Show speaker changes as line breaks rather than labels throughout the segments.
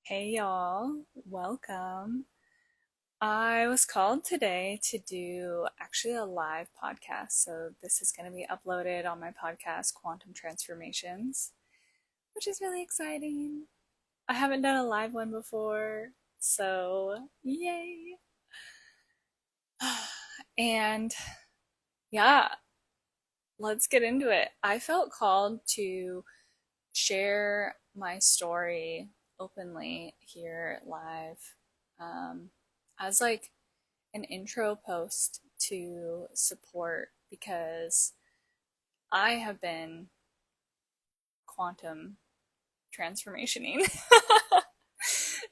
Hey y'all, welcome. I was called today to do actually a live podcast. So this is going to be uploaded on my podcast, Quantum Transformationz, which is really exciting. I haven't done a live one before, so yay. And yeah, let's get into it. I felt called to share my story openly here live um, as like an intro post to support because I have been quantum transformationing.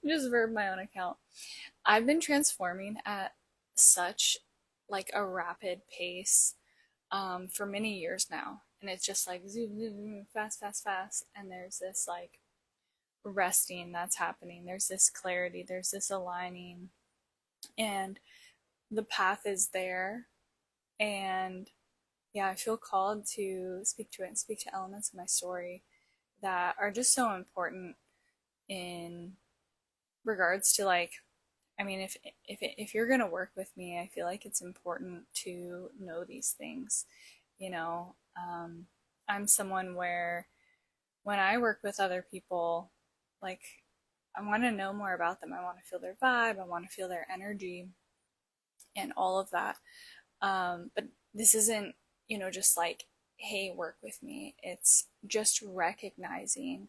Just verb my own account. I've been transforming at such like a rapid pace for many years now. And it's just like zoom, zoom, zoom, fast, fast, fast. And there's this like resting that's happening. There's this clarity, there's this aligning, and the path is there. And yeah, I feel called to speak to it and speak to elements of my story that are just so important in regards to like, I mean, if you're gonna work with me, I feel like it's important to know these things. You know, I'm someone where when I work with other people, like I want to know more about them. I want to feel their vibe. I want to feel their energy and all of that. But this isn't, just like, hey, work with me. It's just recognizing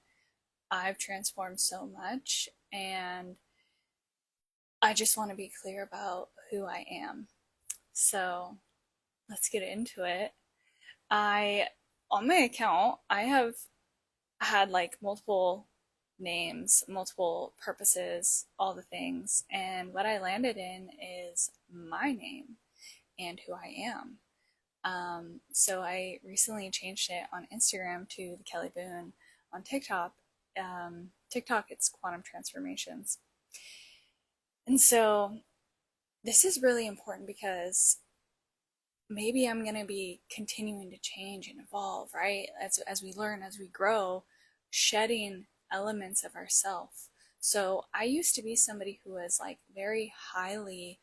I've transformed so much and I just want to be clear about who I am. So let's get into it. I, on my account, I have had like multiple names, multiple purposes, all the things. And what I landed in is my name and who I am. So I recently changed it on Instagram to the Kelly Boone. On TikTok, it's Quantum Transformationz. And so this is really important because maybe I'm going to be continuing to change and evolve, right? As we learn, as we grow, shedding elements of ourself. So I used to be somebody who was like very highly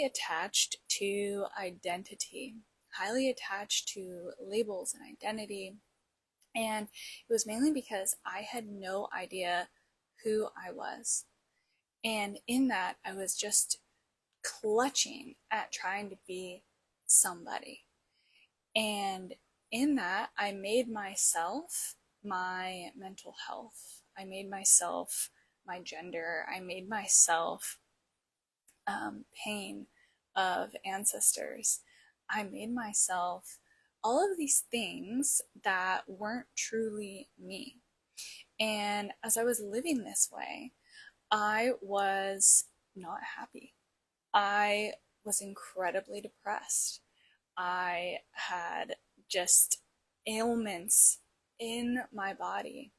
attached to identity, highly attached to labels and identity. And it was mainly because I had no idea who I was. And in that, I was just clutching at trying to be somebody. And in that, I made myself my mental health. I made myself my gender. I made myself pain of ancestors. I made myself all of these things that weren't truly me. And as I was living this way, I was not happy. I was incredibly depressed. I had just ailments in my body.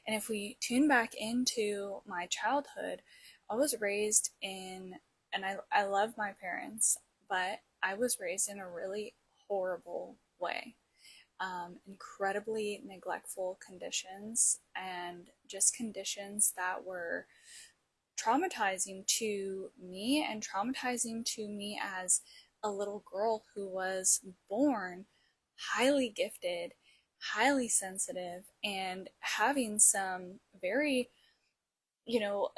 And if we tune back into my childhood, I was raised in, and I love my parents, but I was raised in a really horrible way. Incredibly neglectful conditions and just conditions that were traumatizing to me and traumatizing to me as a little girl who was born highly gifted, highly sensitive, and having some very, you know,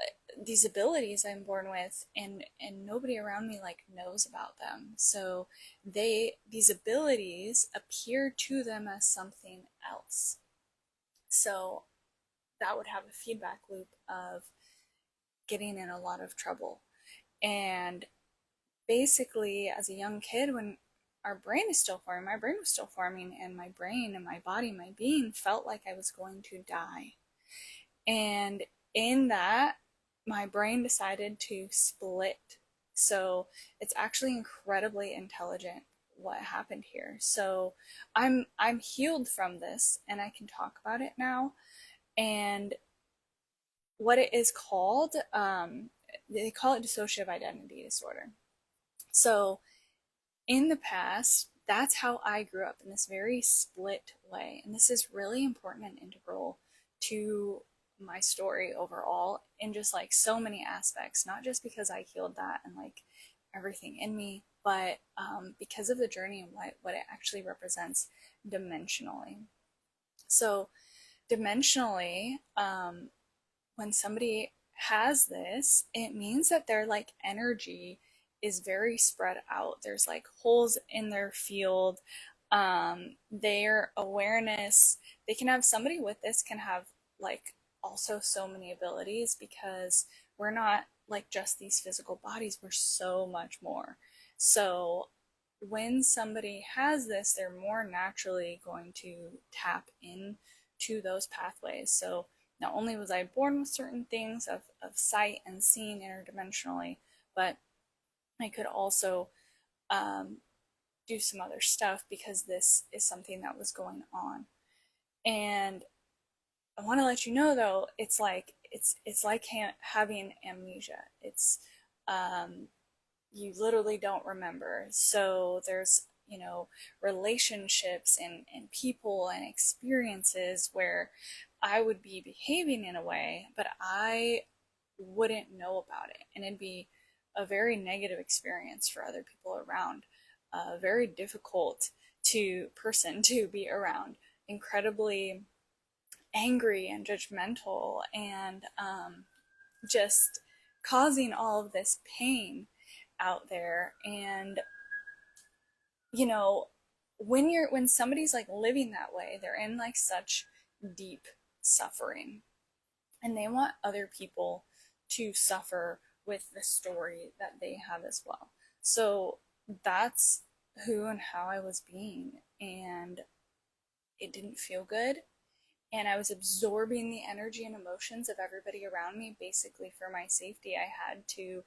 these abilities I'm born with, and nobody around me like knows about them. So these abilities appear to them as something else. So that would have a feedback loop of getting in a lot of trouble. And basically, as a young kid, when our brain is still forming, my brain was still forming, and my brain and my body, my being felt like I was going to die. And in that, my brain decided to split. So it's actually incredibly intelligent what happened here. So I'm healed from this and I can talk about it now. And what it is called, they call it dissociative identity disorder. So in the past, that's how I grew up, in this very split way. And this is really important and integral to my story overall in just like so many aspects, not just because I healed that and like everything in me, but because of the journey and what it actually represents dimensionally. So, dimensionally, when somebody has this, it means that their like energy is very spread out. There's like holes in their field. Their awareness, they can have somebody with this can have like also so many abilities because we're not like just these physical bodies, we're so much more. So when somebody has this, they're more naturally going to tap into those pathways. So not only was I born with certain things of sight and seeing interdimensionally, but I could also um, do some other stuff because this is something that was going on. And I want to let you know though, it's like having amnesia. It's you literally don't remember. So there's, relationships and people and experiences where I would be behaving in a way, but I wouldn't know about it. And it'd be a very negative experience for other people around. Very difficult person to be around. Incredibly angry and judgmental and just causing all of this pain out there. And when somebody's like living that way, they're in like such deep suffering and they want other people to suffer with the story that they have as well. So that's who and how I was being, and it didn't feel good. And I was absorbing the energy and emotions of everybody around me basically for my safety. I had to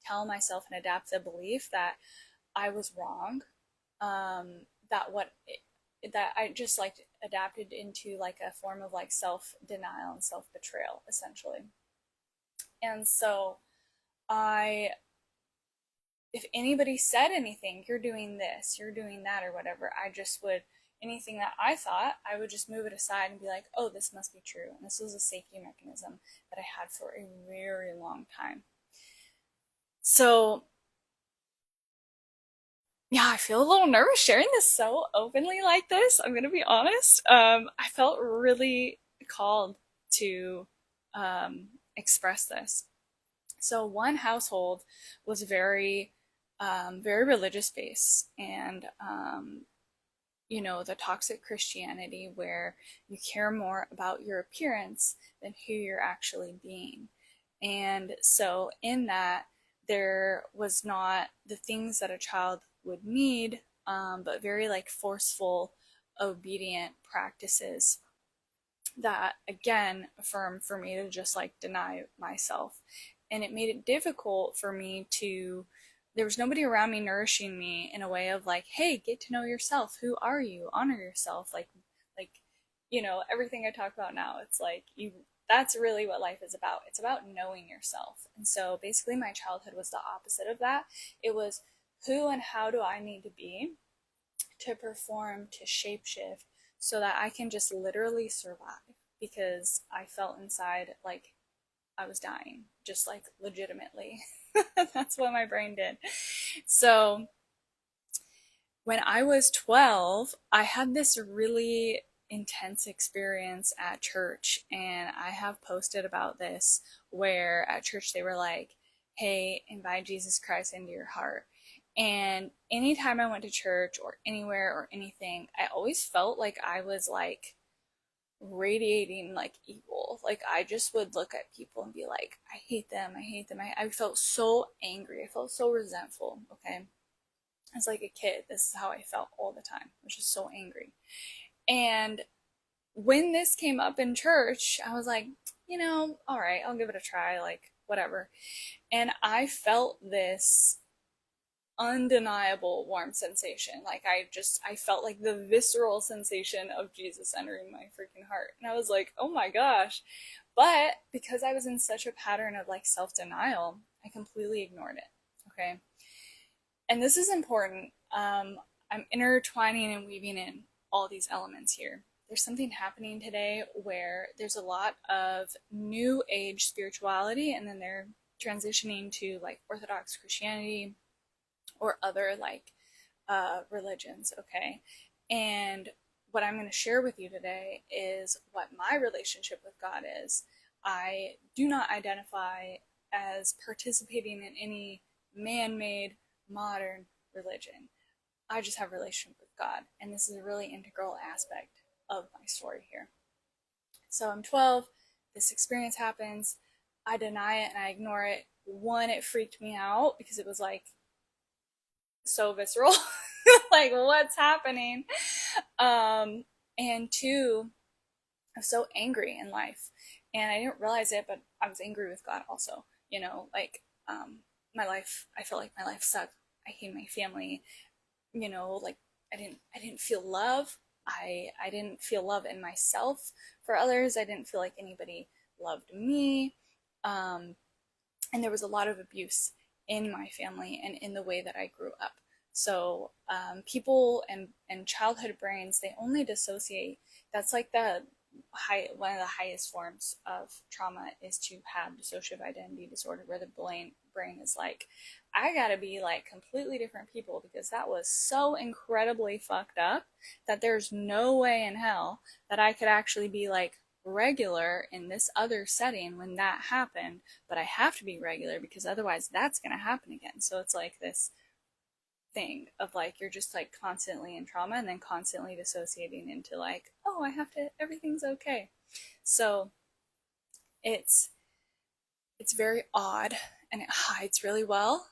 tell myself and adapt the belief that I was wrong, that I just like adapted into like a form of like self-denial and self-betrayal essentially. And so I if anybody said anything, you're doing this, you're doing that, or whatever, I just would, anything that I thought, I would just move it aside and be like, oh, this must be true. And this was a safety mechanism that I had for a very long time. So, yeah, I feel a little nervous sharing this so openly like this. I'm going to be honest. I felt really called to express this. So, one household was very religious based, and the toxic Christianity where you care more about your appearance than who you're actually being. And so in that, there was not the things that a child would need, but very like forceful, obedient practices that again affirmed for me to just like deny myself. And it made it difficult for me to, there was nobody around me nourishing me in a way of like, hey, get to know yourself. Who are you? Honor yourself. Like, everything I talk about now, it's like that's really what life is about. It's about knowing yourself. And so basically my childhood was the opposite of that. It was who and how do I need to be to perform, to shapeshift, so that I can just literally survive, because I felt inside like I was dying, just like legitimately. That's what my brain did. So when I was 12, I had this really intense experience at church, and I have posted about this where at church they were like, hey, invite Jesus Christ into your heart. And anytime I went to church or anywhere or anything, I always felt like I was like radiating like evil. Like I just would look at people and be like, I hate them, I hate them. I felt so angry, I felt so resentful. Okay, as like a kid, this is how I felt all the time. I was just so angry. And when this came up in church, I was like, all right, I'll give it a try, like whatever. And I felt this undeniable warm sensation. Like I felt like the visceral sensation of Jesus entering my freaking heart. And I was like, oh my gosh. But because I was in such a pattern of like self-denial, I completely ignored it. Okay. And this is important. I'm intertwining and weaving in all these elements here. there's something happening today where there's a lot of new age spirituality, and then they're transitioning to like Orthodox Christianity or other like religions, okay? And what I'm going to share with you today is what my relationship with God is. I do not identify as participating in any man made modern religion. I just have a relationship with God, and this is a really integral aspect of my story here. So I'm 12, this experience happens, I deny it and I ignore it. One, it freaked me out because it was like so visceral. Like, what's happening? And two, I was so angry in life. And I didn't realize it, but I was angry with God also. You know, like, my life, I felt like my life sucked. I hated my family. You know, like, I didn't feel love. I didn't feel love in myself for others. I didn't feel like anybody loved me. And there was a lot of abuse in my family and in the way that I grew up. So people and childhood brains, they only dissociate. That's like the one of the highest forms of trauma is to have dissociative identity disorder, where the brain is like, I gotta be like completely different people because that was so incredibly fucked up that there's no way in hell that I could actually be like regular in this other setting when that happened, but I have to be regular because otherwise that's going to happen again. So it's like this thing of like you're just like constantly in trauma and then constantly dissociating into like, oh, I have to, everything's okay. So it's it's very odd and it hides really well,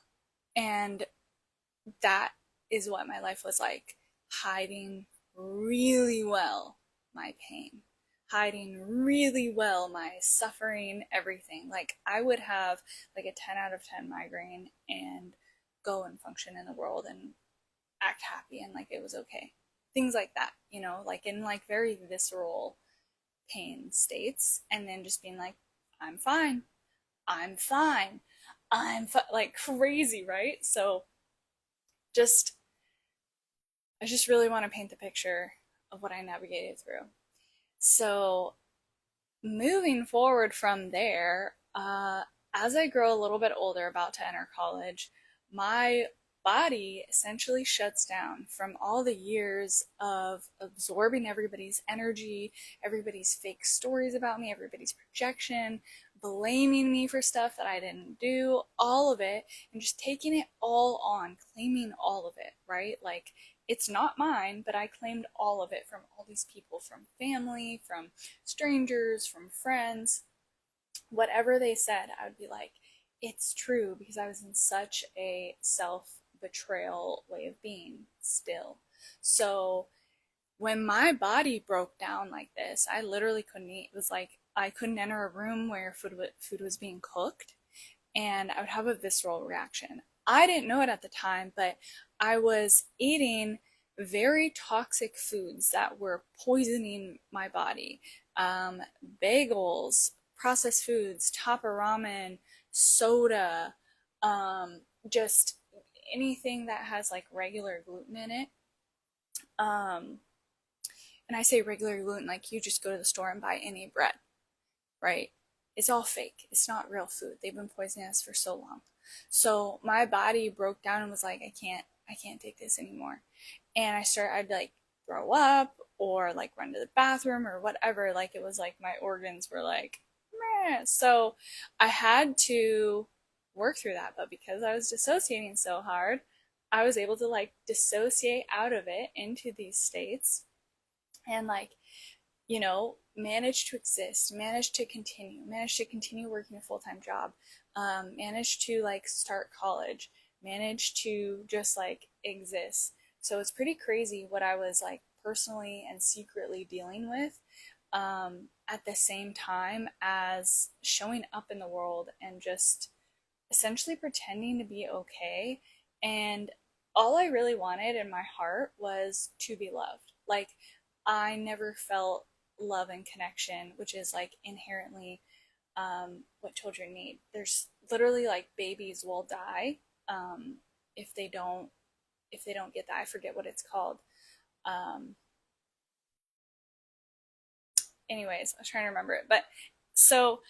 and that is what my life was like, hiding really well my pain, hiding really well my suffering, everything. Like I would have like a 10 out of 10 migraine and go and function in the world and act happy and like it was okay. Things like that, you know, like in like very visceral pain states, and then just being like, I'm fine, I'm fine, like crazy, right? So just I just really want to paint the picture of what I navigated through. So moving forward from there, as I grow a little bit older, about to enter college, my body essentially shuts down from all the years of absorbing everybody's energy, everybody's fake stories about me, everybody's projection, blaming me for stuff that I didn't do, all of it, and just taking it all on, claiming all of it, right? Like, it's not mine, but I claimed all of it from all these people, from family, from strangers, from friends. Whatever they said, I would be like, it's true, because I was in such a self betrayal way of being still. So when my body broke down like this, I literally couldn't eat. It was like I couldn't enter a room where food was being cooked, and I would have a visceral reaction. I didn't know it at the time, but I was eating very toxic foods that were poisoning my body. Bagels, processed foods, tapa ramen, soda, just anything that has like regular gluten in it. And I say regular gluten, like you just go to the store and buy any bread, right? It's all fake. It's not real food. They've been poisoning us for so long. So my body broke down and was like, I can't take this anymore. And I'd like throw up or like run to the bathroom or whatever. Like it was like my organs were like, meh. So I had to work through that. But because I was dissociating so hard, I was able to like dissociate out of it into these states and like, you know, manage to exist, manage to continue working a full-time job, manage to like start college, manage to just like exist. So it's pretty crazy what I was like personally and secretly dealing with, at the same time as showing up in the world and just essentially pretending to be okay. And all I really wanted in my heart was to be loved. Like, I never felt love and connection, which is like inherently what children need. There's literally like babies will die if they don't get that. I forget what it's called. Um, anyways, I was trying to remember it. But so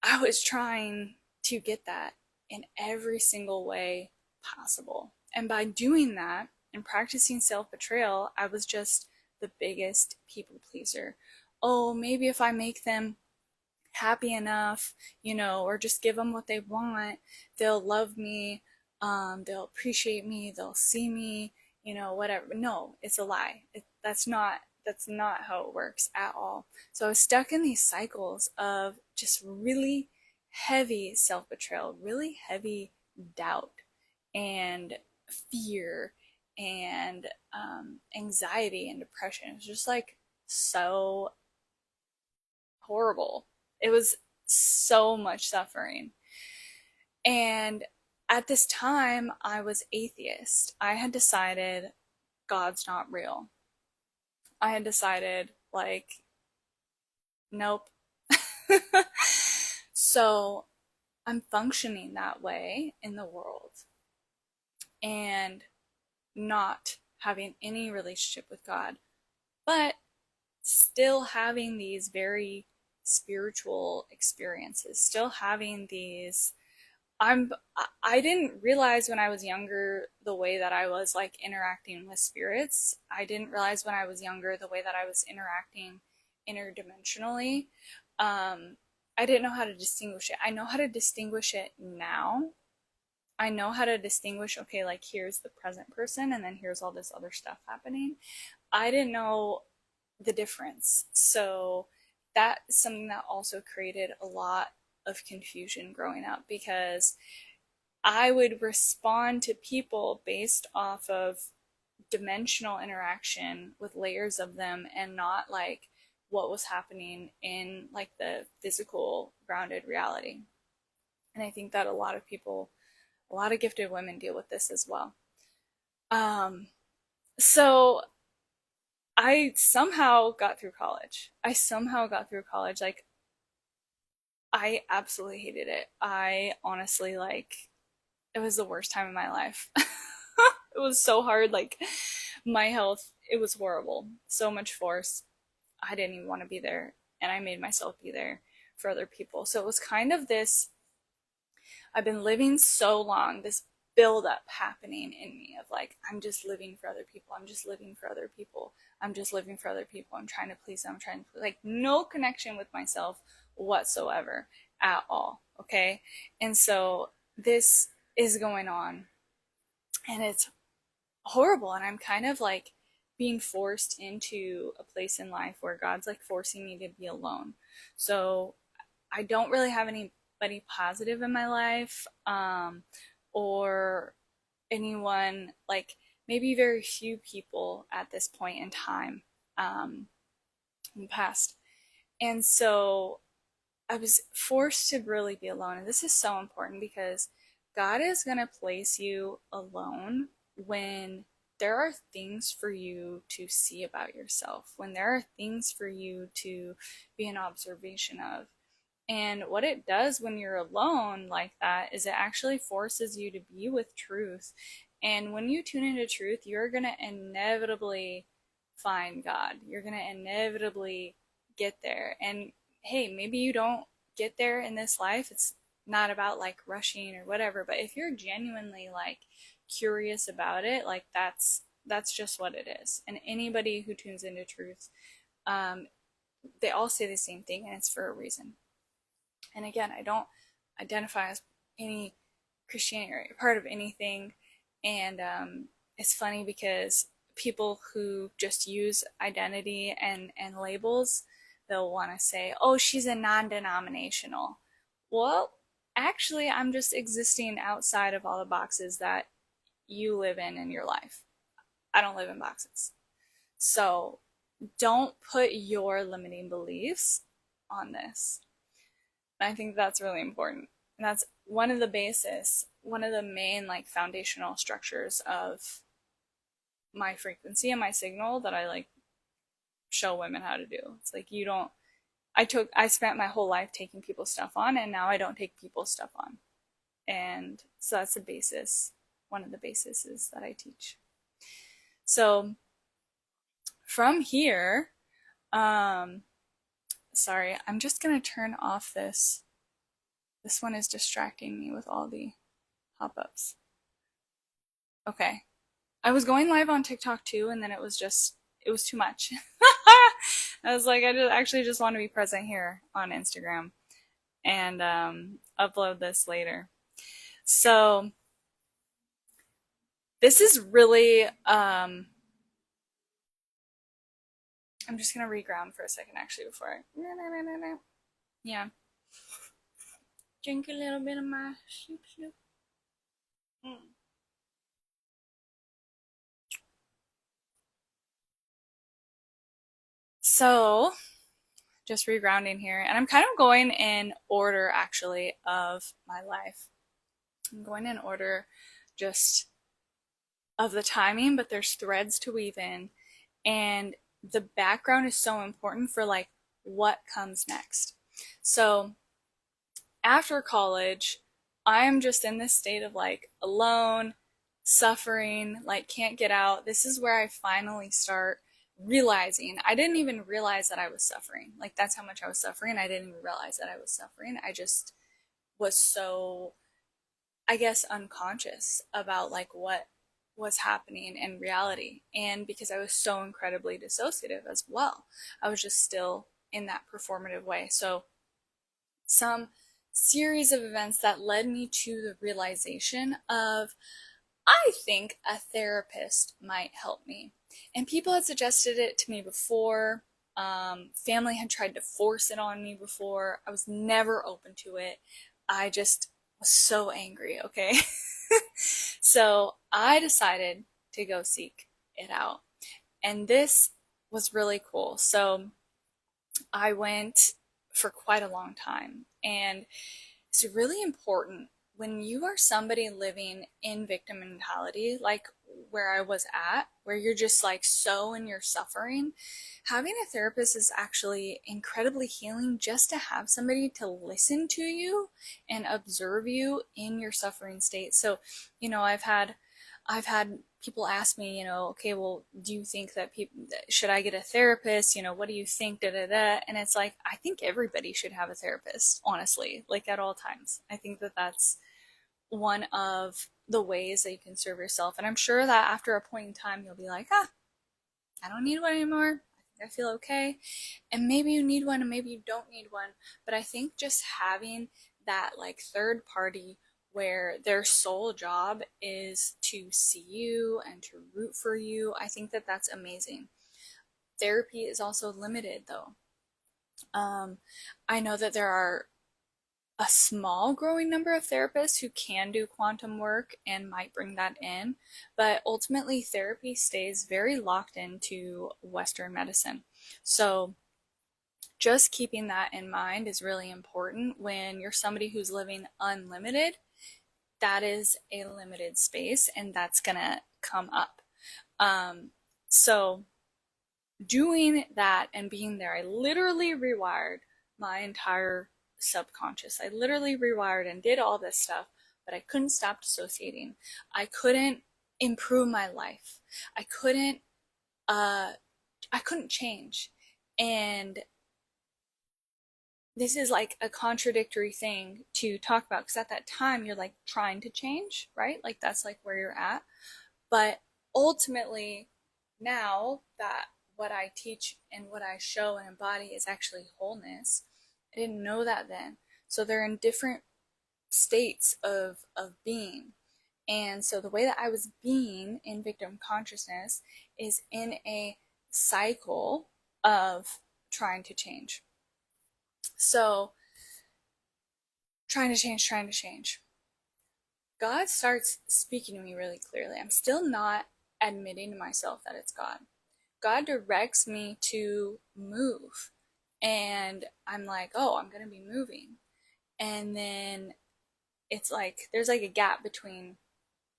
I was trying to get that in every single way possible. And by doing that and practicing self betrayal, I was just the biggest people pleaser. Oh, maybe if I make them happy enough, or just give them what they want, they'll love me, they'll appreciate me, they'll see me, whatever. No, it's a lie. That's not how it works at all. So I was stuck in these cycles of just really heavy self-betrayal, really heavy doubt and fear and anxiety and depression. It was just like so horrible. It was so much suffering. And at this time, I was atheist. I had decided God's not real. I had decided, like, nope. So I'm functioning that way in the world and not having any relationship with God, but still having these very spiritual experiences, still having these I didn't realize when I was younger the way that I was like interacting with spirits. I didn't realize when I was younger the way that I was interacting interdimensionally. I didn't know how to distinguish it. I know how to distinguish it now. I know how to distinguish, okay, like here's the present person and then here's all this other stuff happening. I didn't know the difference. So that's something that also created a lot of confusion growing up, because I would respond to people based off of dimensional interaction with layers of them and not like what was happening in like the physical grounded reality. And I think that a lot of people, a lot of gifted women deal with this as well. So I somehow got through college. Like, I absolutely hated it. I honestly, like, it was the worst time of my life. It was so hard. Like, my health, it was horrible. So much force. I didn't even want to be there. And I made myself be there for other people. So it was kind of this, I've been living so long, this buildup happening in me of like, I'm just living for other people. I'm just living for other people. I'm just living for other people. I'm trying to please them. I'm trying to, like, no connection with myself whatsoever at all. Okay. And so this is going on and it's horrible. And I'm kind of like being forced into a place in life where God's like forcing me to be alone. So I don't really have anybody positive in my life, or anyone, like maybe very few people at this point in time, in the past. And so I was forced to really be alone. And this is so important because God is going to place you alone when there are things for you to see about yourself, when there are things for you to be an observation of. And what it does when you're alone like that is it actually forces you to be with truth. And when you tune into truth, you're going to inevitably find God. You're going to inevitably get there. And hey, maybe you don't get there in this life. It's not about like rushing or whatever, but if you're genuinely like curious about it, like that's just what it is. And anybody who tunes into truth, they all say the same thing, and it's for a reason. And again, I don't identify as any Christianity or part of anything. And it's funny because people who just use identity and labels, they'll want to say, oh, she's a non-denominational. Well, actually, I'm just existing outside of all the boxes that you live in your life. I don't live in boxes. So don't put your limiting beliefs on this. And I think that's really important. And that's one of the main like foundational structures of my frequency and my signal that I like show women how to do. It's like I spent my whole life taking people's stuff on, and now I don't take people's stuff on. And so that's the basis, one of the bases is that I teach. So from here, Um, Sorry, I'm just gonna turn off this. This one is distracting me with all the pop-ups. Okay. I was going live on TikTok too, and then it was too much. I was like, actually just want to be present here on Instagram and upload this later. So this is really, I'm just gonna reground for a second actually before I, yeah, drink a little bit of my soup soup. Mm. So just regrounding here, and I'm kind of going in order actually of my life. I'm going in order just of the timing, but there's threads to weave in, and the background is so important for like what comes next. So after college, I'm just in this state of like alone, suffering, like can't get out. This is where I finally start realizing I didn't even realize that I was suffering. Like that's how much I was suffering. I didn't even realize that I was suffering. I just was so, I guess, unconscious about like what was happening in reality. And because I was so incredibly dissociative as well, I was just still in that performative way. So some series of events that led me to the realization of I think a therapist might help me. And people had suggested it to me before. Family had tried to force it on me before. I was never open to it. I just was so angry, okay? So I decided to go seek it out. And this was really cool. So I went for quite a long time. And it's really important when you are somebody living in victim mentality, like where I was at, where you're just like so in your suffering, having a therapist is actually incredibly healing just to have somebody to listen to you and observe you in your suffering state. So, I've had people ask me, okay, well, do you think that people should I get a therapist? What do you think? Da da da. And it's like I think everybody should have a therapist, honestly, like at all times. I think that that's one of the ways that you can serve yourself. And I'm sure that after a point in time, you'll be like, I don't need one anymore. I feel okay. And maybe you need one and maybe you don't need one. But I think just having that like third party where their sole job is to see you and to root for you, I think that that's amazing. Therapy is also limited though. I know that there are a small growing number of therapists who can do quantum work and might bring that in, but ultimately therapy stays very locked into Western medicine. So just keeping that in mind is really important when you're somebody who's living unlimited. That is a limited space and that's gonna come up. So doing that and being there, I literally rewired my entire subconscious. I literally rewired and did all this stuff, but I couldn't stop dissociating. I couldn't improve my life. Uh I couldn't change. And this is like a contradictory thing to talk about because at that time you're like trying to change, right? Like that's like where you're at. But ultimately, now that what I teach and what I show and embody is actually wholeness, I didn't know that then. So they're in different states of being. And so the way that I was being in victim consciousness is in a cycle of trying to change. So trying to change. God starts speaking to me really clearly. I'm still not admitting to myself that it's God. God directs me to move. And I'm like, oh, I'm going to be moving. And then it's like, there's like a gap between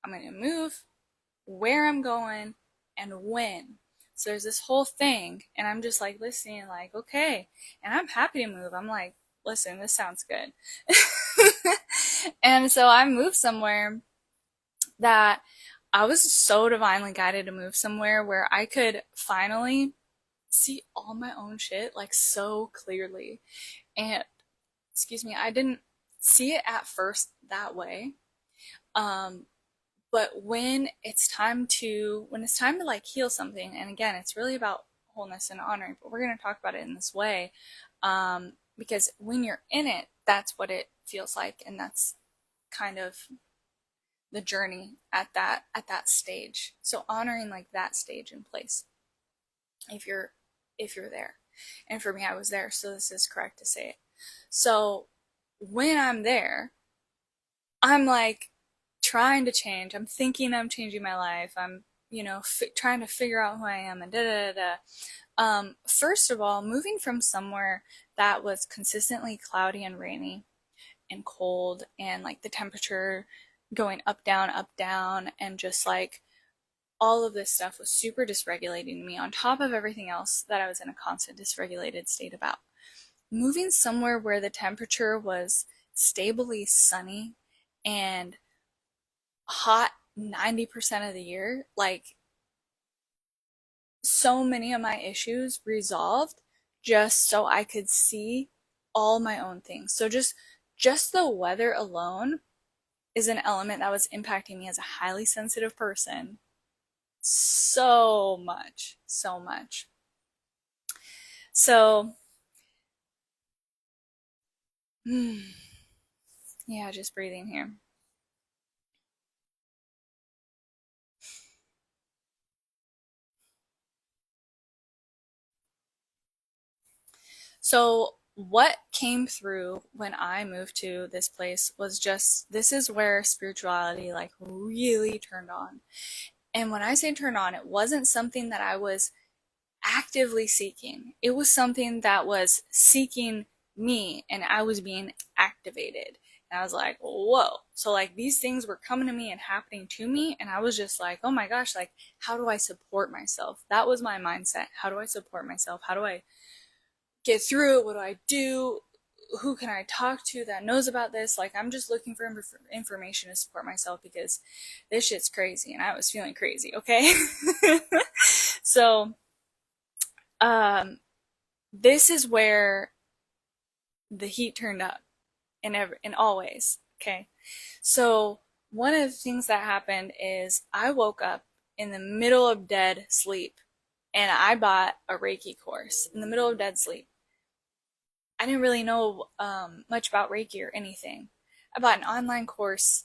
I'm going to move, where I'm going, and when. So there's this whole thing. And I'm just like listening, like, okay. And I'm happy to move. I'm like, listen, this sounds good. And so I moved somewhere that I was so divinely guided to move somewhere where I could finally see all my own shit like so clearly. And excuse me, I didn't see it at first that way. Um, but when it's time to like heal something, and again, it's really about wholeness and honoring, but we're going to talk about it in this way. Because when you're in it, that's what it feels like. And that's kind of the journey at that stage. So honoring like that stage in place if you're there. And for me, I was there, so this is correct to say it. So when I'm there, I'm like trying to change. I'm thinking I'm changing my life. I'm, trying to figure out who I am and da da da. First of all, moving from somewhere that was consistently cloudy and rainy and cold, and like the temperature going up, down, and just like all of this stuff was super dysregulating me on top of everything else that I was in a constant dysregulated state about. Moving somewhere where the temperature was stably sunny and hot 90% of the year, like so many of my issues resolved just so I could see all my own things. So just the weather alone is an element that was impacting me as a highly sensitive person so much, so much. So, yeah, just breathing here. So, what came through when I moved to this place was just this is where spirituality like really turned on. And when I say turned on, it wasn't something that I was actively seeking. It was something that was seeking me, and I was being activated. And I was like, whoa. So like these things were coming to me and happening to me, and I was just like, oh my gosh, like how do I support myself? That was my mindset. How do I support myself? How do I get through it? What do I do? Who can I talk to that knows about this? Like I'm just looking for information to support myself because this shit's crazy, and I was feeling crazy, okay? So this is where the heat turned up in all ways. Okay. So one of the things that happened is I woke up in the middle of dead sleep, and I bought a Reiki course in the middle of dead sleep. I didn't really know much about Reiki or anything. I bought an online course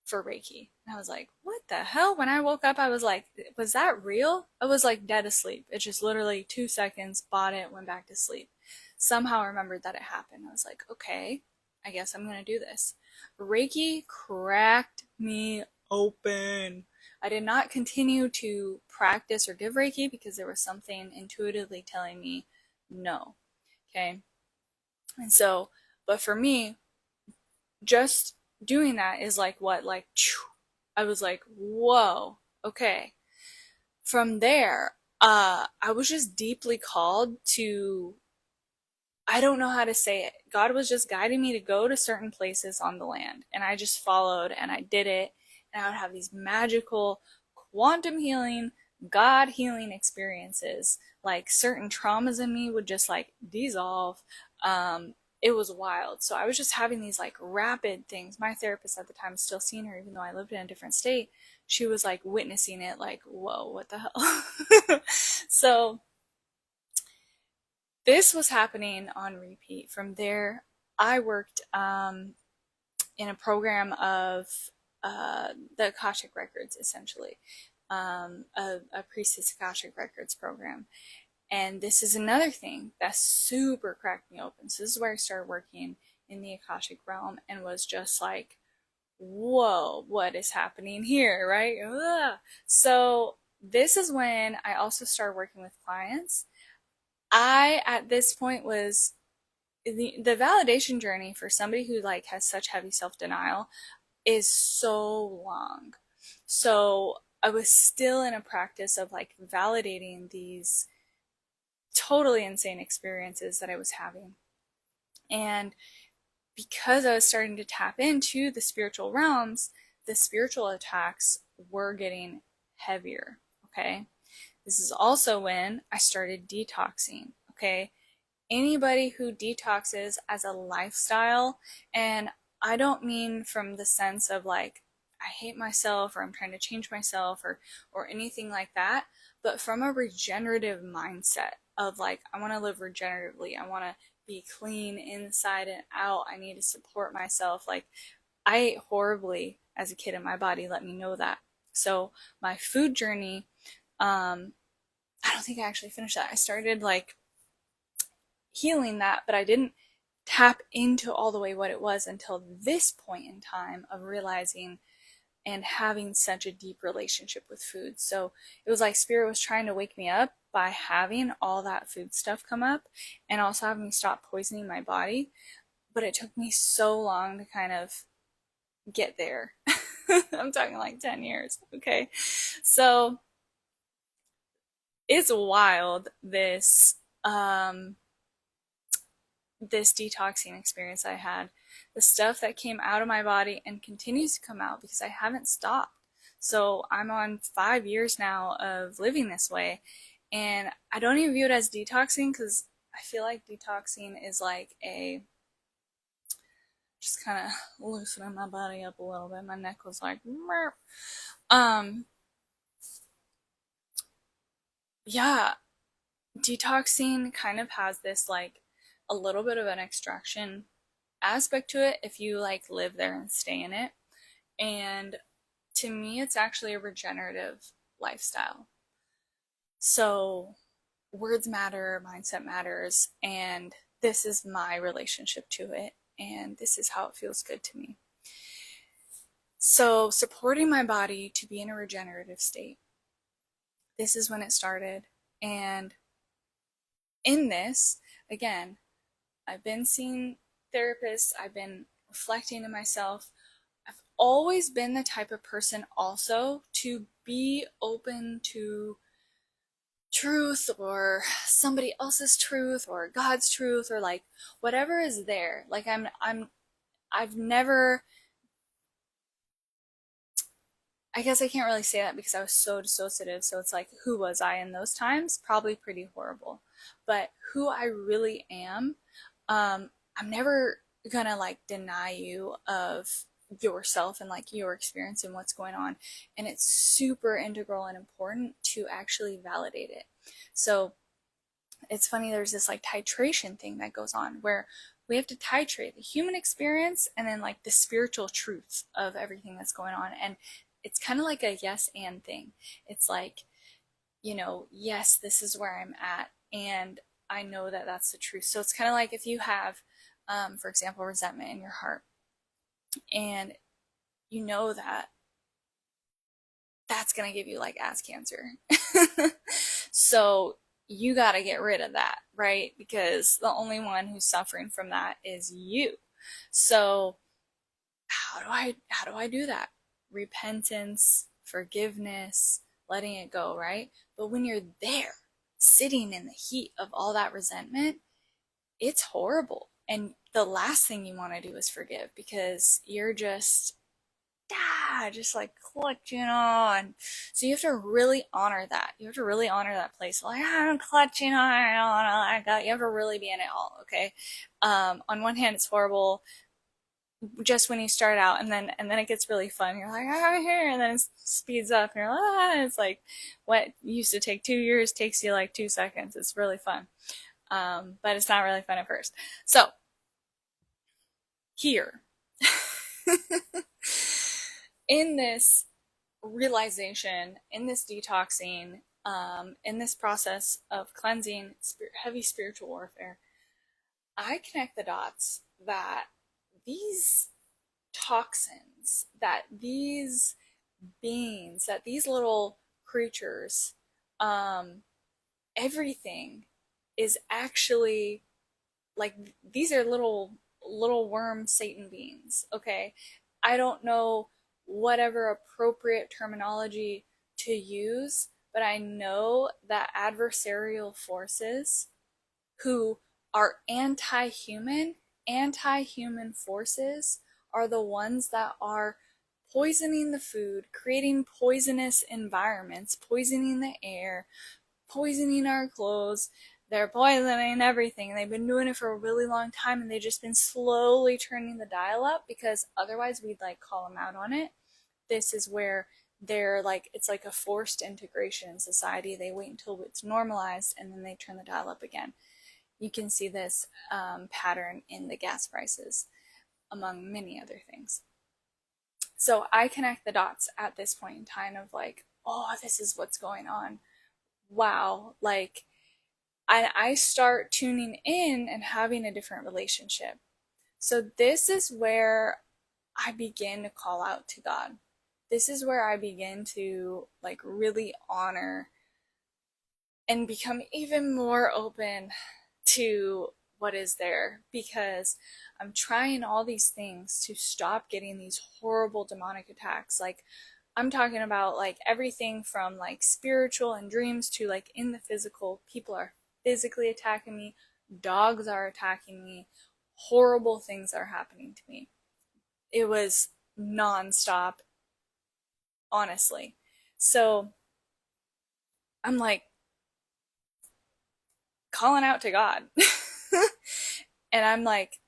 for Reiki. And I was like, what the hell? When I woke up, I was like, was that real? I was like dead asleep. It just literally 2 seconds, bought it, went back to sleep. Somehow I remembered that it happened. I was like, okay, I guess I'm going to do this. Reiki cracked me open. I did not continue to practice or give Reiki because there was something intuitively telling me no. Okay. And so, but for me, just doing that is like what? Like, I was like, whoa, okay. From there, I was just deeply called to, I don't know how to say it. God was just guiding me to go to certain places on the land. And I just followed and I did it. And I would have these magical quantum healing, God healing experiences. Like certain traumas in me would just like dissolve. It was wild. So I was just having these like rapid things. My therapist at the time, still seeing her, even though I lived in a different state, she was like witnessing it, like, whoa, what the hell? So this was happening on repeat. From there, I worked in a program of the Akashic Records, essentially, a priestess Akashic Records program. And this is another thing that super cracked me open. So this is where I started working in the Akashic realm and was just like, whoa, what is happening here, right? Ugh. So this is when I also started working with clients. I, at this point, was the validation journey for somebody who like has such heavy self-denial is so long. So I was still in a practice of like validating these totally insane experiences that I was having. And because I was starting to tap into the spiritual realms, the spiritual attacks were getting heavier. Okay. This is also when I started detoxing, okay? Anybody who detoxes as a lifestyle, and I don't mean from the sense of like, I hate myself or I'm trying to change myself or anything like that, but from a regenerative mindset of like, I want to live regeneratively. I want to be clean inside and out. I need to support myself. Like, I ate horribly as a kid and my body let me know that. So my food journey, I don't think I actually finished that. I started like healing that, but I didn't tap into all the way what it was until this point in time of realizing and having such a deep relationship with food. So it was like spirit was trying to wake me up by having all that food stuff come up and also having me stop poisoning my body. But it took me so long to kind of get there. I'm talking like 10 years. Okay. So it's wild, this detoxing experience I had, the stuff that came out of my body and continues to come out because I haven't stopped. So I'm on 5 years now of living this way, and I don't even view it as detoxing because I feel like detoxing is like a just kind of loosening my body up a little bit. My neck was like, Merp. Yeah, detoxing kind of has this like a little bit of an extraction aspect to it if you like live there and stay in it. And to me, it's actually a regenerative lifestyle. So words matter, mindset matters, and this is my relationship to it, and this is how it feels good to me. So supporting my body to be in a regenerative state, this is when it started. And in this, again, I've been seeing therapists, I've been reflecting in myself. I've always been the type of person also to be open to truth or somebody else's truth or God's truth or like whatever is there. Like I've never, I guess I can't really say that because I was so dissociative. So it's like, who was I in those times? Probably pretty horrible. But who I really am, I'm never gonna like deny you of yourself and like your experience and what's going on. And it's super integral and important to actually validate it. So it's funny, there's this like titration thing that goes on where we have to titrate the human experience and then like the spiritual truth of everything that's going on. And it's kind of like a yes and thing. It's like, yes, this is where I'm at, and I know that that's the truth. So it's kind of like if you have, for example, resentment in your heart, and you know that that's going to give you like ass cancer. So you got to get rid of that, right? Because the only one who's suffering from that is you. So how do I do that? Repentance, forgiveness, letting it go, right? But when you're there, sitting in the heat of all that resentment, it's horrible. And the last thing you want to do is forgive because you're just like clutching on. So you have to really honor that. You have to really honor that place. Like, I'm clutching on, I don't want to let go. You have to really be in it all, okay? On one hand, it's horrible just when you start out, and then it gets really fun. You're like, I'm here, and then it speeds up, and you're like, and it's like what used to take 2 years takes you like 2 seconds. It's really fun, but it's not really fun at first. So here, in this realization, in this detoxing, in this process of cleansing, heavy spiritual warfare, I connect the dots that these toxins, that these beings, that these little creatures, everything is actually like, these are little worm Satan beings, okay? I don't know whatever appropriate terminology to use, but I know that adversarial forces who are anti-human forces are the ones that are poisoning the food, creating poisonous environments, poisoning the air, poisoning our clothes. They're poisoning everything. They've been doing it for a really long time, and they've just been slowly turning the dial up, because otherwise we'd like call them out on it. This is where they're like, it's like a forced integration in society. They wait until it's normalized and then they turn the dial up again. You can see this pattern in the gas prices, among many other things. So I connect the dots at this point in time of like, oh, this is what's going on. Wow. Like, I start tuning in and having a different relationship. So this is where I begin to call out to God. This is where I begin to like really honor and become even more open to what is there, because I'm trying all these things to stop getting these horrible demonic attacks. Like, I'm talking about like everything from like spiritual and dreams to like in the physical. People are physically attacking me, dogs are attacking me, horrible things are happening to me. It was nonstop, honestly. So I'm like calling out to God. And I'm like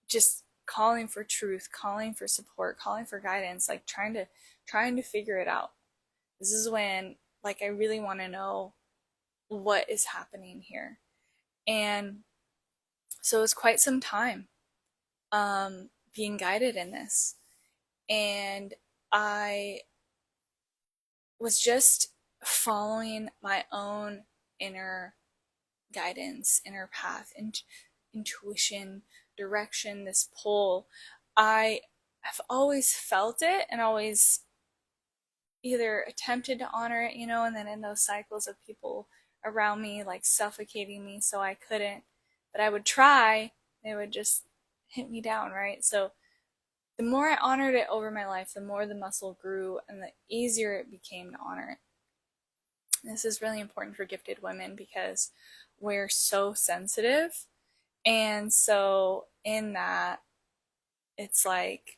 just calling for truth, calling for support, calling for guidance, like trying to figure it out. This is when like I really want to know what is happening here. And so it's quite some time being guided in this. And I was just following my own inner guidance, inner path, intuition, direction, this pull. I have always felt it and always either attempted to honor it, and then in those cycles of people around me like suffocating me so I couldn't, but I would try, they would just hit me down, right? So the more I honored it over my life, the more the muscle grew and the easier it became to honor it. This is really important for gifted women because we're so sensitive. And so in that, it's like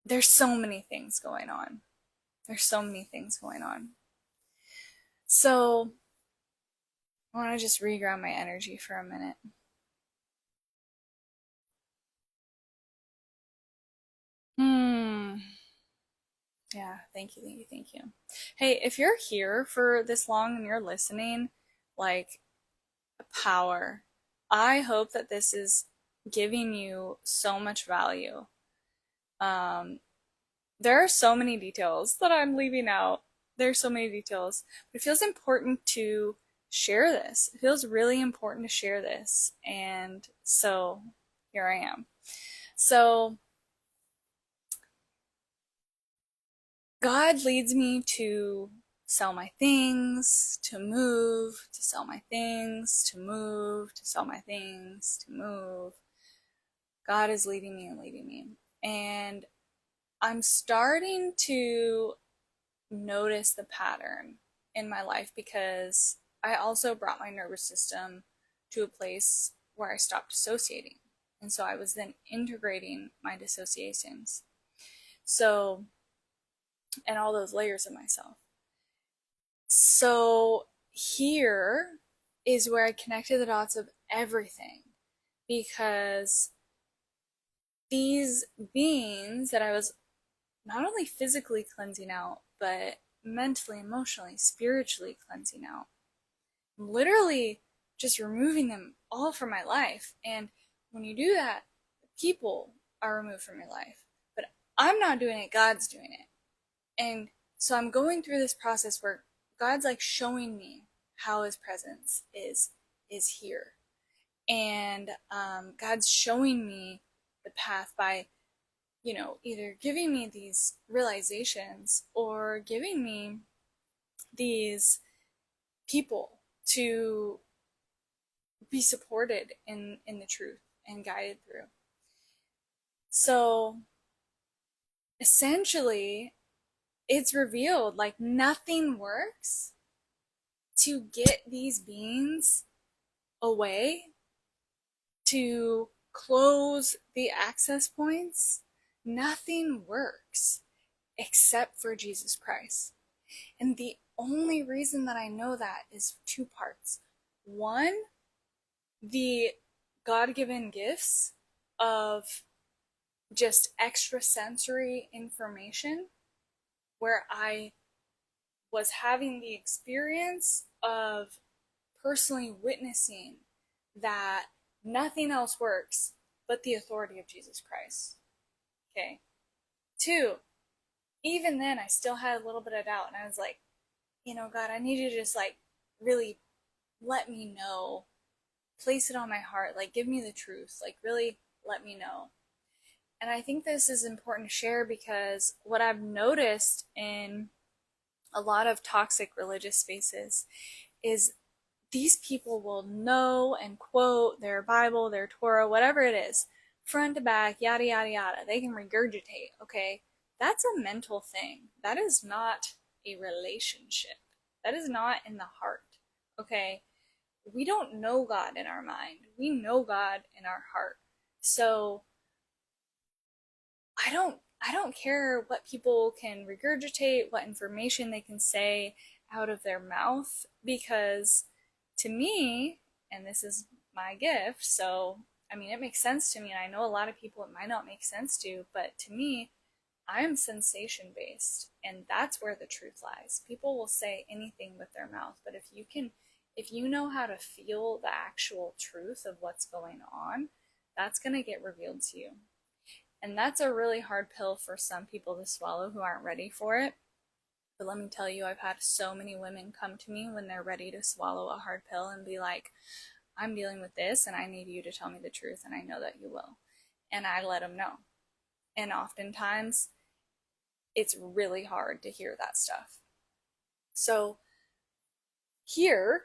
there's so many things going on. There's so many things going on. So I want to just reground my energy for a minute. Yeah, thank you, thank you, thank you. Hey, if you're here for this long and you're listening, like, power. I hope that this is giving you so much value. Um, there are so many details that I'm leaving out. There's so many details, but it feels important to share this. It feels really important to share this. And so here I am. So God leads me to sell my things, to move, to sell my things, to move, to sell my things, to move. God is leading me and leading me. And I'm starting to notice the pattern in my life because I also brought my nervous system to a place where I stopped dissociating. And so I was then integrating my dissociations. So, and all those layers of myself. So here is where I connected the dots of everything, because these beings that I was not only physically cleansing out, but mentally, emotionally, spiritually cleansing out, literally just removing them all from my life. And when you do that, people are removed from your life, but I'm not doing it, God's doing it. And so I'm going through this process where God's like showing me how his presence is here. And God's showing me the path by, either giving me these realizations or giving me these people to be supported in the truth and guided through. So essentially, it's revealed like nothing works to get these beings away, to close the access points, Nothing works except for Jesus Christ. And the only reason that I know that is two parts. One, the God-given gifts of just extrasensory information where I was having the experience of personally witnessing that nothing else works but the authority of Jesus Christ. Okay. Two, even then I still had a little bit of doubt, and I was like, God, I need you to just like really let me know, place it on my heart, like give me the truth, like really let me know. And I think this is important to share because what I've noticed in a lot of toxic religious spaces is these people will know and quote their Bible, their Torah, whatever it is, front to back, yada, yada, yada. They can regurgitate, okay? That's a mental thing. That is not a relationship. That is not in the heart, okay? We don't know God in our mind. We know God in our heart. So I don't care what people can regurgitate, what information they can say out of their mouth, because to me, and this is my gift, so I mean, it makes sense to me, and I know a lot of people it might not make sense to, but to me, I am sensation based, and that's where the truth lies. People will say anything with their mouth, but if you know how to feel the actual truth of what's going on, that's going to get revealed to you. And that's a really hard pill for some people to swallow who aren't ready for it. But let me tell you, I've had so many women come to me when they're ready to swallow a hard pill and be like, I'm dealing with this and I need you to tell me the truth, and I know that you will. And I let them know. And oftentimes, it's really hard to hear that stuff. So here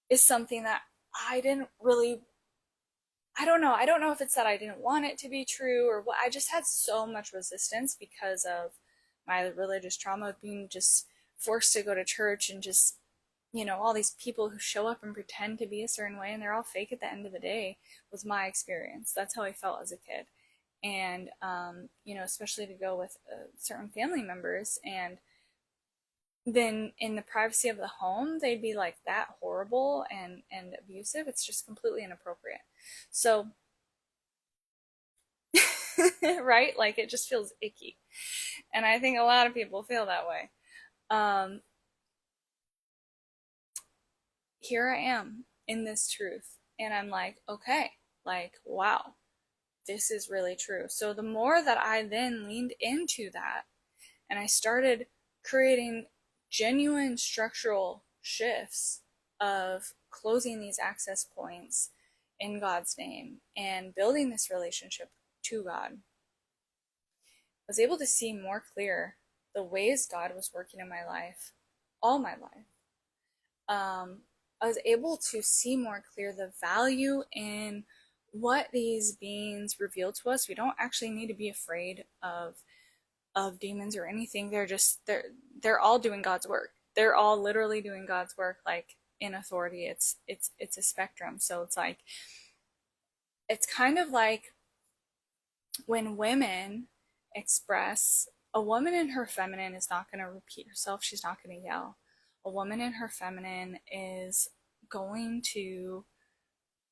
is something that I didn't really, I don't know. I don't know if it's that I didn't want it to be true or what. I just had so much resistance because of my religious trauma of being just forced to go to church, and just, all these people who show up and pretend to be a certain way and they're all fake at the end of the day was my experience. That's how I felt as a kid. And, especially to go with certain family members, and then in the privacy of the home, they'd be like that horrible and abusive. It's just completely inappropriate. So, right? Like it just feels icky. And I think a lot of people feel that way. Here I am in this truth. And I'm like, okay, like, wow, this is really true. So the more that I then leaned into that and I started creating genuine structural shifts of closing these access points in God's name and building this relationship to God, I was able to see more clear the ways God was working in my life, all my life. I was able to see more clear the value in what these beings reveal to us. We don't actually need to be afraid of demons or anything. They're all doing God's work. They're all literally doing God's work, like in authority. It's a spectrum. So it's kind of like when women express, a woman in her feminine is not going to repeat herself. She's not going to yell. A woman in her feminine is going to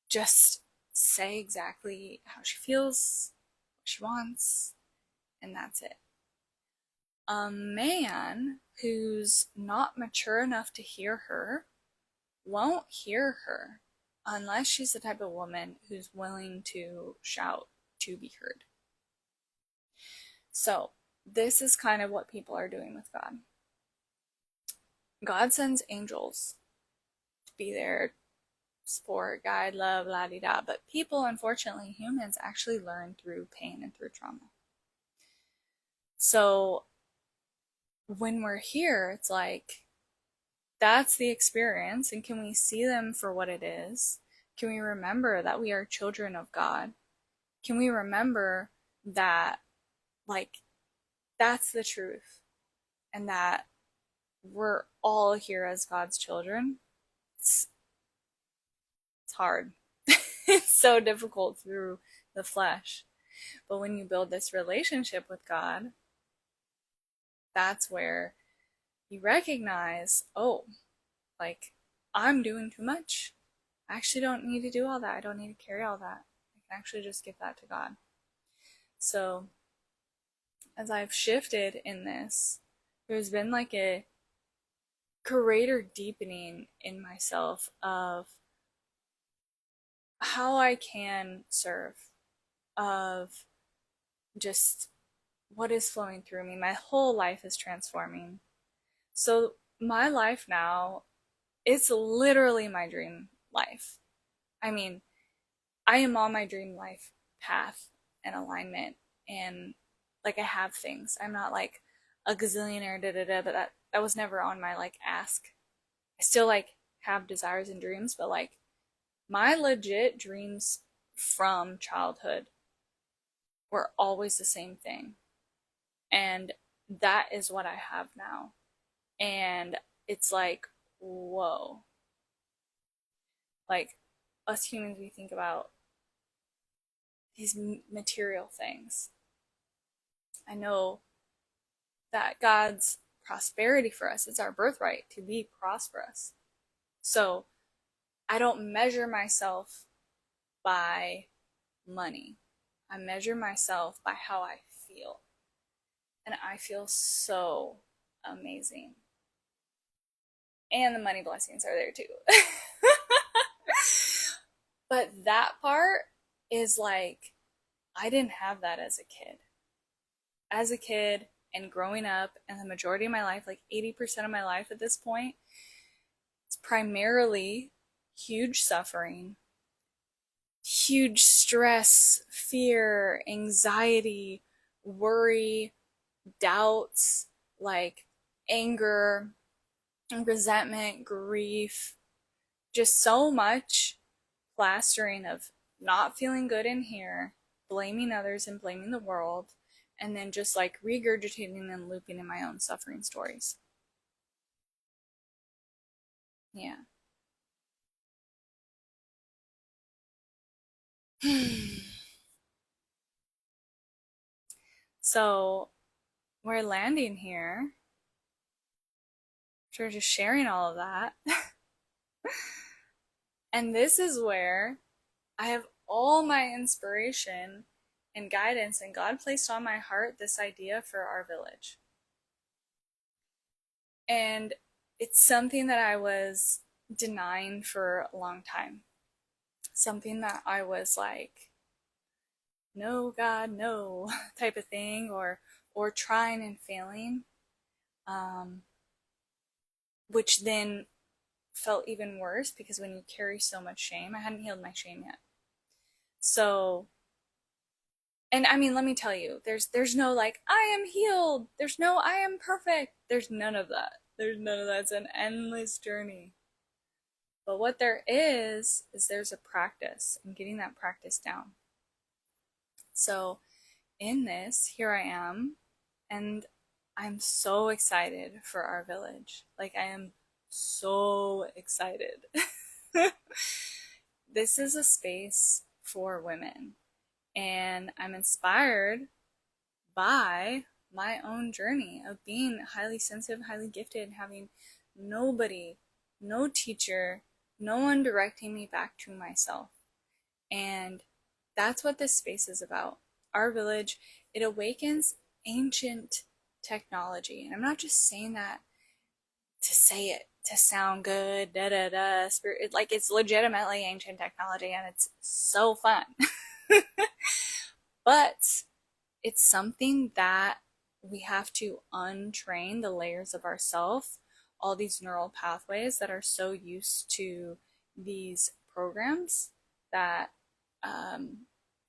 just say exactly how she feels, what she wants, and that's it. A man who's not mature enough to hear her won't hear her unless she's the type of woman who's willing to shout to be heard. So, this is kind of what people are doing with God. God sends angels to be there, support, guide, love, la-di-da. But people, unfortunately, humans actually learn through pain and through trauma. So when we're here, it's like, that's the experience. And can we see them for what it is? Can we remember that we are children of God? Can we remember that, like, that's the truth, and that we're all here as God's children? It's hard. It's so difficult through the flesh. But when you build this relationship with God, that's where you recognize, oh, like, I'm doing too much. I actually don't need to do all that. I don't need to carry all that. I can actually just give that to God. So as I've shifted in this, there's been like a greater deepening in myself of how I can serve, of just what is flowing through me. My whole life is transforming. So my life now, it's literally my dream life. I mean, I am on my dream life path and alignment, and like I have things. I'm not like a gazillionaire, but that was never on my like ask. I still like have desires and dreams, but like my legit dreams from childhood were always the same thing. And that is what I have now. And it's like, whoa. Like, us humans, we think about these material things. I know that God's prosperity for us, it's our birthright to be prosperous. So I don't measure myself by money. I measure myself by how I feel. And I feel so amazing. And the money blessings are there too. But that part is like, I didn't have that as a kid. As a kid and growing up, and the majority of my life, like 80% of my life at this point, it's primarily huge suffering, huge stress, fear, anxiety, worry, doubts, like anger, resentment, grief, just so much plastering of not feeling good in here, blaming others and blaming the world, and then just like regurgitating and looping in my own suffering stories. Yeah. So we're landing here. We're just sharing all of that. And this is where I have all my inspiration and guidance, and God placed on my heart this idea for our village. And it's something that I was denying for a long time. Something that I was like, no, God, no, type of thing, or trying and failing, which then felt even worse because when you carry so much shame, I hadn't healed my shame yet. So, and I mean, let me tell you, there's no like, I am healed. There's no, I am perfect. There's none of that. There's none of that. It's an endless journey. But what there is there's a practice and getting that practice down. So in this, here I am, and I'm so excited for our village. Like, I am so excited. This is a space for women, and I'm inspired by my own journey of being highly sensitive, highly gifted, and having nobody, no teacher, no one directing me back to myself. And that's what this space is about. Our village, it awakens ancient technology. And I'm not just saying that to say it, to sound good, da da da. Like, it's legitimately ancient technology, and it's so fun. But it's something that we have to untrain the layers of ourself, all these neural pathways that are so used to these programs that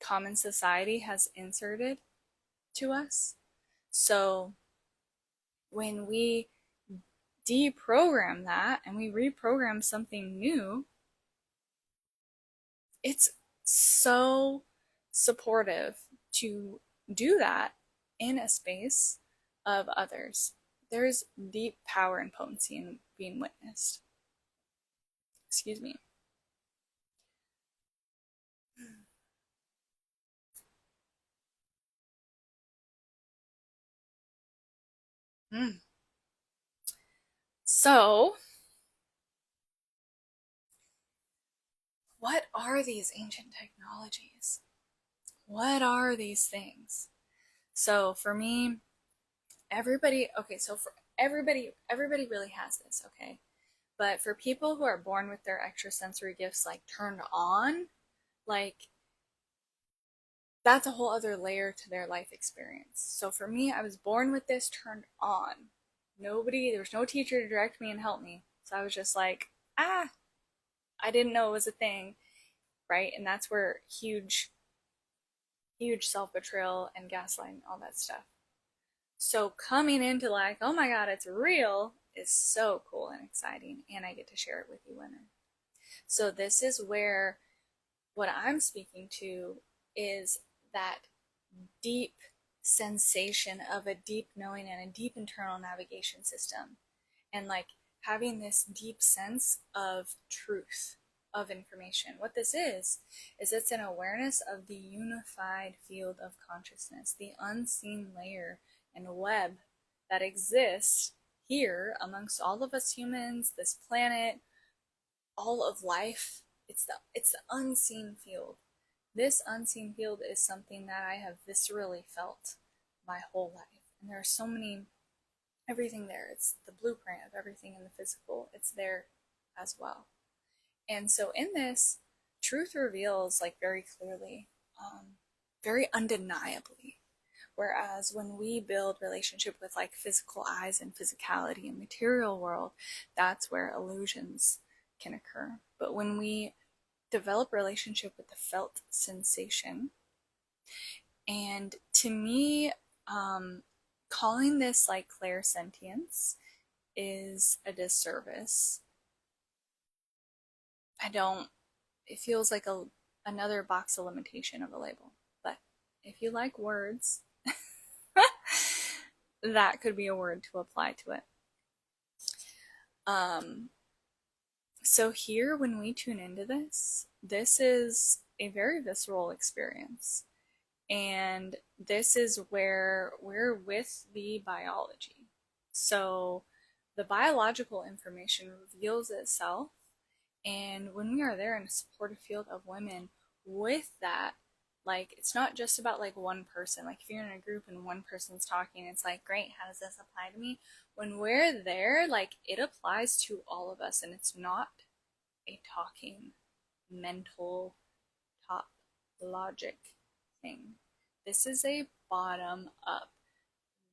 common society has inserted to us. So when we deprogram that and we reprogram something new, it's so supportive to do that in a space of others. There's deep power and potency in being witnessed. Excuse me. Mm. So, what are these ancient technologies? What are these things? So, for me, everybody really has this, okay? But for people who are born with their extrasensory gifts like turned on, like that's a whole other layer to their life experience. So for me, I was born with this turned on. There was no teacher to direct me and help me. So I was just like, ah, I didn't know it was a thing, right? And that's where huge self betrayal and gaslighting, all that stuff. So coming into like, oh my God, it's real is so cool and exciting. And I get to share it with you women. So this is where what I'm speaking to is that deep sensation of a deep knowing and a deep internal navigation system. And like having this deep sense of truth, of information. What this is it's an awareness of the unified field of consciousness, the unseen layer and web that exists here amongst all of us humans, this planet, all of life. It's the unseen field. This unseen field is something that I have viscerally felt my whole life. And there are so many, everything there. It's the blueprint of everything in the physical. It's there as well. And so in this, truth reveals like very clearly, very undeniably. Whereas when we build relationship with like physical eyes and physicality and material world, that's where illusions can occur. But when we develop relationship with the felt sensation, and to me, calling this like clairsentience is a disservice. It feels like another box of limitation of a label. But if you like words, that could be a word to apply to it. So here, when we tune into this is a very visceral experience. And this is where we're with the biology. So the biological information reveals itself. And when we are there in a supportive field of women with that, like it's not just about like one person. Like if you're in a group and one person's talking, it's like, great, how does this apply to me? When we're there, like it applies to all of us, and it's not a talking mental top logic thing. This is a bottom up,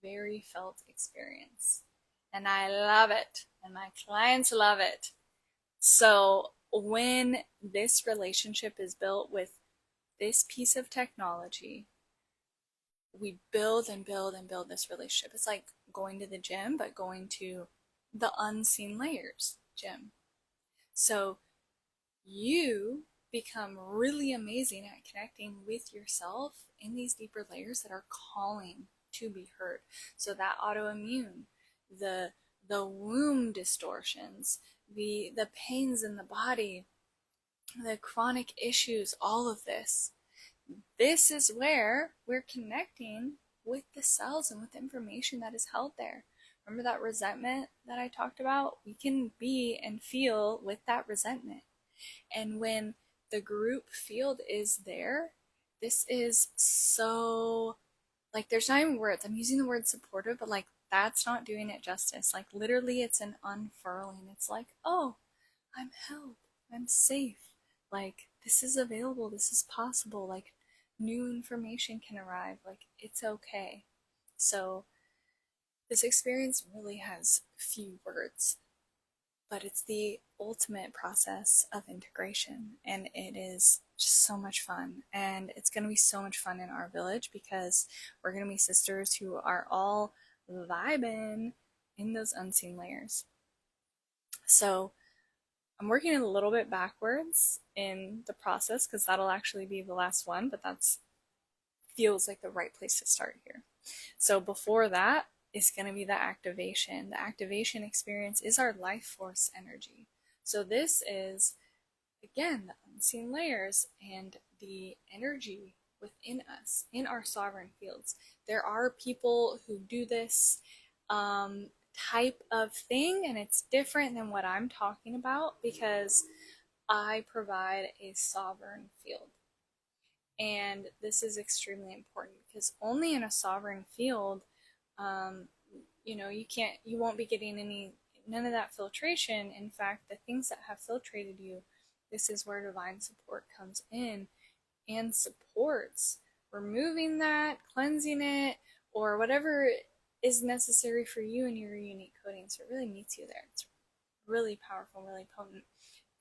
very felt experience. And I love it. And my clients love it. So when this relationship is built with this piece of technology, we build and build and build this relationship. It's like going to the gym, but going to the unseen layers gym. So you become really amazing at connecting with yourself in these deeper layers that are calling to be heard. So that autoimmune, the womb distortions, the pains in the body, the chronic issues, all of this. This is where we're connecting with the cells and with the information that is held there. Remember that resentment that I talked about? We can be and feel with that resentment. And when the group field is there, this is so, like, there's not even words. I'm using the word supportive, but like, that's not doing it justice. Like, literally, it's an unfurling. It's like, oh, I'm held. I'm safe. Like, this is available. This is possible. Like, new information can arrive. Like, it's okay. So, this experience really has few words, but it's the ultimate process of integration, and it is just so much fun. And it's going to be so much fun in our village because we're going to be sisters who are all vibing in those unseen layers. So I'm working a little bit backwards in the process because that'll actually be the last one, but that's feels like the right place to start here. So before that is going to be the activation. The activation experience is our life force energy. So this is, again, the unseen layers and the energy within us, in our sovereign fields. There are people who do this um, type of thing, and it's different than what I'm talking about because I provide a sovereign field. And this is extremely important because only in a sovereign field, um, you won't be getting none of that filtration. In fact, the things that have filtrated you, this is where divine support comes in and supports removing that, cleansing it, or whatever is necessary for you and your unique coding. So it really meets you there. It's really powerful, really potent.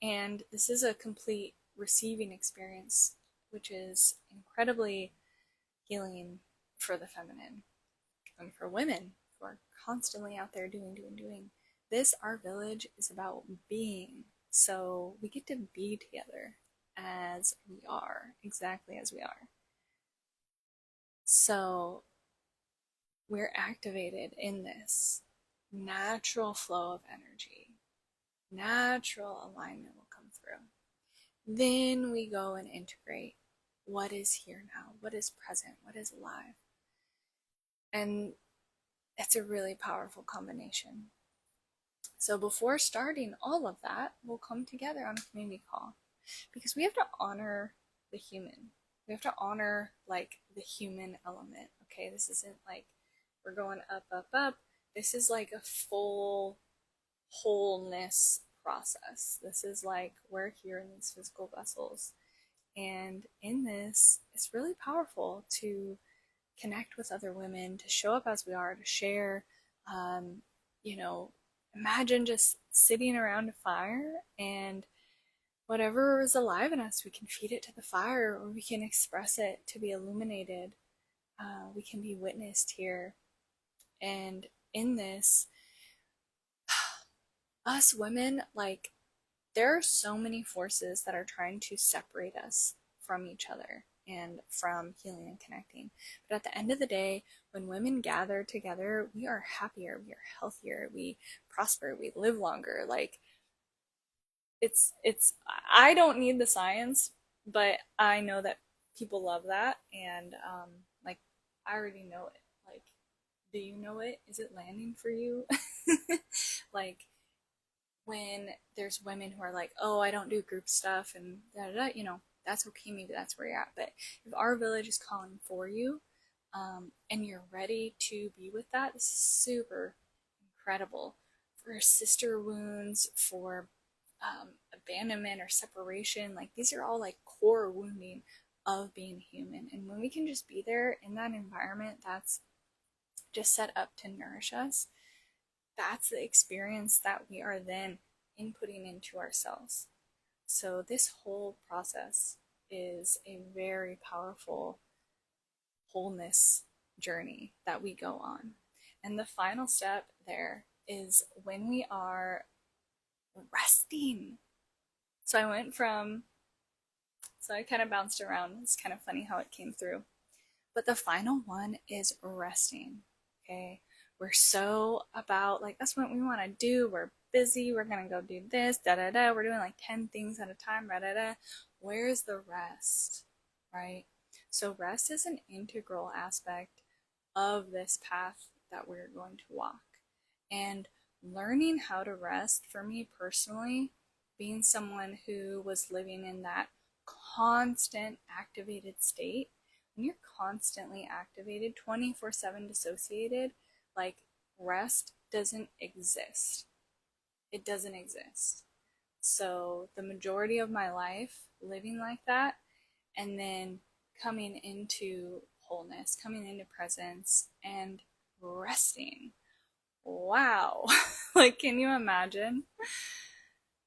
And this is a complete receiving experience, which is incredibly healing for the feminine and for women who are constantly out there doing. This, our village, is about being. So we get to be together as we are, exactly as we are. So we're activated in this natural flow of energy. Natural alignment will come through. Then we go and integrate what is here now, what is present, what is alive. And it's a really powerful combination. So before starting all of that, we'll come together on a community call because we have to honor the human. We have to honor like the human element. Okay, this isn't like we're going up. This is like a full wholeness process. This is like we're here in these physical vessels. And in this, it's really powerful to connect with other women, to show up as we are, to share. Um, Imagine just sitting around a fire and whatever is alive in us, we can feed it to the fire or we can express it to be illuminated. We can be witnessed here. And in this, us women, like, there are so many forces that are trying to separate us from each other and from healing and connecting. But at the end of the day, when women gather together, we are happier, we are healthier, we prosper, we live longer. Like, it's I don't need the science, but I know that people love that, and like, I already know it. Like, do you know it? Is it landing for you? Like, when there's women who are like, oh, I don't do group stuff and da da da, that's okay, maybe that's where you're at. But if our village is calling for you, and you're ready to be with that, this is super incredible for sister wounds, for abandonment or separation. Like, these are all like core wounding of being human. And when we can just be there in that environment that's just set up to nourish us, that's the experience that we are then inputting into ourselves. So this whole process is a very powerful wholeness journey that we go on. And the final step there is when we are resting. So I kind of bounced around. It's kind of funny how it came through. But the final one is resting. Okay. We're so about, like, that's what we want to do. We're busy. We're going to go do this, da da da. We're doing like 10 things at a time, da da da. Where's the rest? Right? So rest is an integral aspect of this path that we're going to walk. And learning how to rest, for me personally, being someone who was living in that constant activated state, when you're constantly activated, 24/7 dissociated, like, rest doesn't exist. It doesn't exist. So the majority of my life living like that, and then coming into wholeness, coming into presence, and resting. Wow. Like, can you imagine?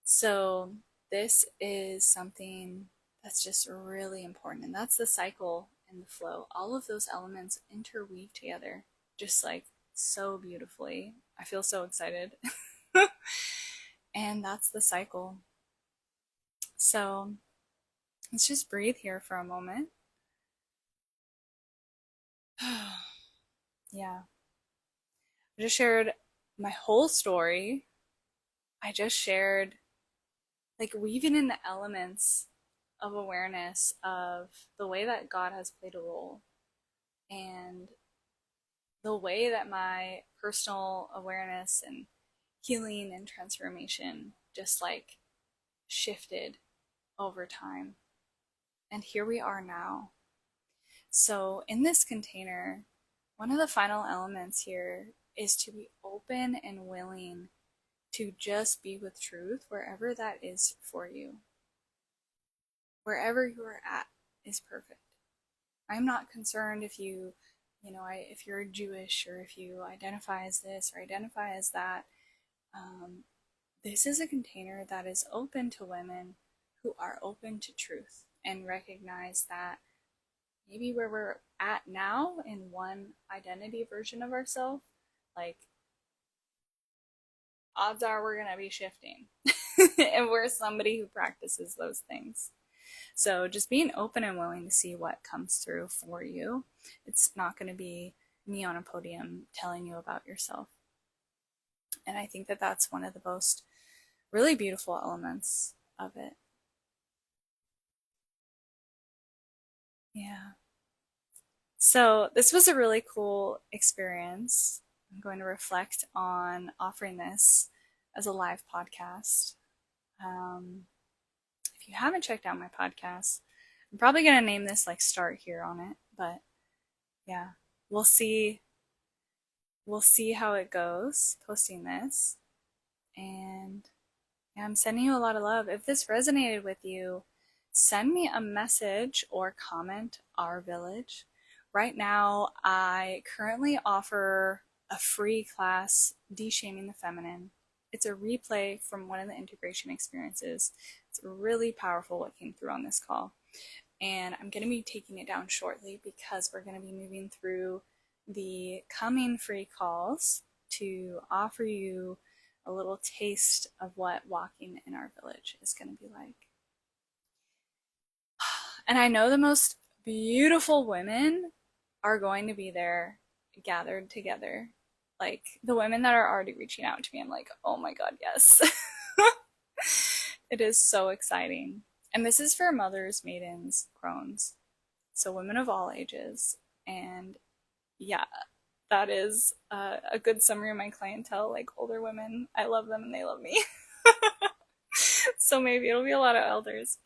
So this is something that's just really important. And that's the cycle and the flow. All of those elements interweave together just like so beautifully. I feel so excited. And that's the cycle. So let's just breathe here for a moment. Yeah. I just shared my whole story. I just shared, like, weaving in the elements of awareness of the way that God has played a role. And the way that my personal awareness and healing and transformation just like shifted over time. And here we are now. So, in this container, one of the final elements here is to be open and willing to just be with truth wherever that is for you. Wherever you are at is perfect. I'm not concerned if if you're Jewish or if you identify as this or identify as that. This is a container that is open to women who are open to truth and recognize that maybe where we're at now in one identity version of ourselves, like odds are we're going to be shifting. And we're somebody who practices those things. So just being open and willing to see what comes through for you. It's not going to be me on a podium telling you about yourself. And I think that that's one of the most really beautiful elements of it. Yeah. So this was a really cool experience. I'm going to reflect on offering this as a live podcast. If you haven't checked out my podcast, I'm probably going to name this like Start Here on it, but yeah, we'll see how it goes posting this. And yeah, I'm sending you a lot of love. If this resonated with you, send me a message or comment Our Village. Right now, I currently offer a free class, De-Shaming the Feminine. It's a replay from one of the integration experiences. It's really powerful what came through on this call. And I'm going to be taking it down shortly because we're going to be moving through the coming free calls to offer you a little taste of what walking in our village is going to be like. And I know the most beautiful women are going to be there gathered together. Like the women that are already reaching out to me, I'm like, oh my God, yes. It is so exciting. And this is for mothers, maidens, crones. So women of all ages. And yeah, that is a good summary of my clientele, like older women. I love them and they love me. So maybe it'll be a lot of elders,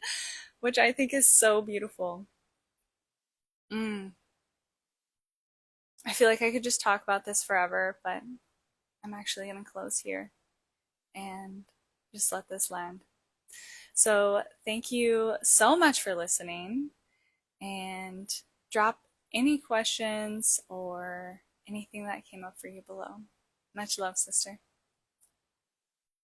which I think is so beautiful. I feel like I could just talk about this forever, but I'm actually going to close here and just let this land. So thank you so much for listening, and drop any questions or anything that came up for you below. Much love, sister.